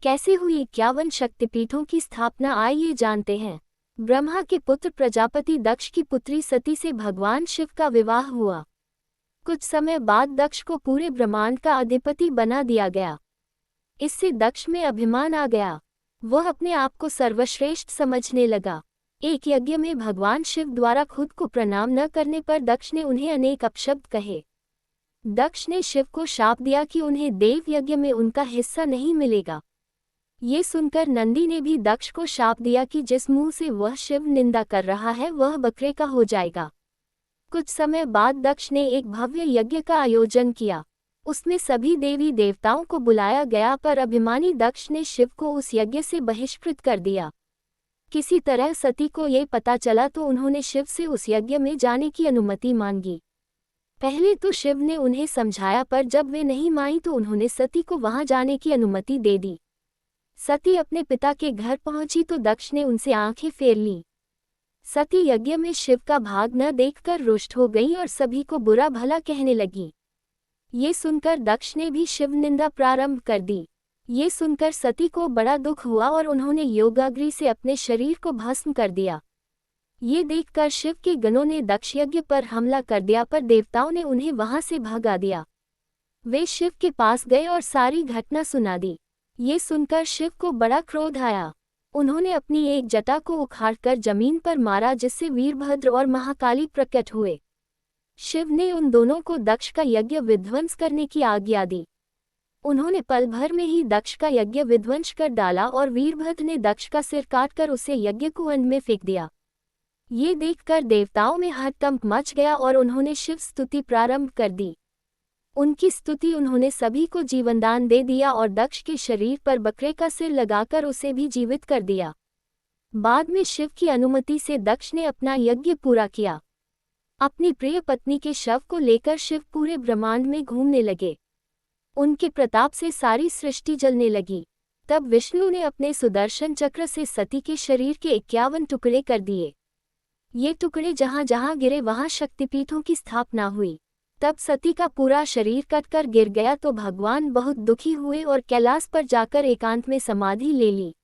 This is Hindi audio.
कैसे हुई 51 शक्तिपीठों की स्थापना, आइए जानते हैं। ब्रह्मा के पुत्र प्रजापति दक्ष की पुत्री सती से भगवान शिव का विवाह हुआ। कुछ समय बाद दक्ष को पूरे ब्रह्मांड का अधिपति बना दिया गया। इससे दक्ष में अभिमान आ गया। वह अपने आप को सर्वश्रेष्ठ समझने लगा। एक यज्ञ में भगवान शिव द्वारा खुद को प्रणाम न करने पर दक्ष ने उन्हें अनेक अपशब्द कहे। दक्ष ने शिव को शाप दिया कि उन्हें देव यज्ञ में उनका हिस्सा नहीं मिलेगा। ये सुनकर नंदी ने भी दक्ष को शाप दिया कि जिस मुंह से वह शिव निंदा कर रहा है वह बकरे का हो जाएगा। कुछ समय बाद दक्ष ने एक भव्य यज्ञ का आयोजन किया। उसमें सभी देवी देवताओं को बुलाया गया, पर अभिमानी दक्ष ने शिव को उस यज्ञ से बहिष्कृत कर दिया। किसी तरह सती को ये पता चला तो उन्होंने शिव से उस यज्ञ में जाने की अनुमति मांगी। पहले तो शिव ने उन्हें समझाया, पर जब वे नहीं मानी तो उन्होंने सती को वहां जाने की अनुमति दे दी। सती अपने पिता के घर पहुंची तो दक्ष ने उनसे आंखें फेर लीं। सती यज्ञ में शिव का भाग न देखकर रुष्ट हो गई और सभी को बुरा भला कहने लगी। ये सुनकर दक्ष ने भी शिव निंदा प्रारंभ कर दी। ये सुनकर सती को बड़ा दुख हुआ और उन्होंने योगाग्नि से अपने शरीर को भस्म कर दिया। ये देखकर शिव के गणों ने दक्ष यज्ञ पर हमला कर दिया, पर देवताओं ने उन्हें वहां से भगा दिया। वे शिव के पास गए और सारी घटना सुना दी। ये सुनकर शिव को बड़ा क्रोध आया। उन्होंने अपनी एक जटा को उखाड़कर जमीन पर मारा, जिससे वीरभद्र और महाकाली प्रकट हुए। शिव ने उन दोनों को दक्ष का यज्ञ विध्वंस करने की आज्ञा दी। उन्होंने पल भर में ही दक्ष का यज्ञ विध्वंस कर डाला और वीरभद्र ने दक्ष का सिर काटकर उसे यज्ञ कुंड में फेंक दिया। ये देखकर देवताओं में हड़कंप मच गया और उन्होंने शिव स्तुति प्रारंभ कर दी। उनकी स्तुति उन्होंने सभी को जीवनदान दे दिया और दक्ष के शरीर पर बकरे का सिर लगाकर उसे भी जीवित कर दिया। बाद में शिव की अनुमति से दक्ष ने अपना यज्ञ पूरा किया। अपनी प्रिय पत्नी के शव को लेकर शिव पूरे ब्रह्मांड में घूमने लगे। उनके प्रताप से सारी सृष्टि जलने लगी। तब विष्णु ने अपने सुदर्शन चक्र से सती के शरीर के 51 टुकड़े कर दिए। ये टुकड़े जहां जहां गिरे वहां शक्तिपीठों की स्थापना हुई। तब सती का पूरा शरीर कटकर गिर गया तो भगवान बहुत दुखी हुए और कैलाश पर जाकर एकांत में समाधि ले ली।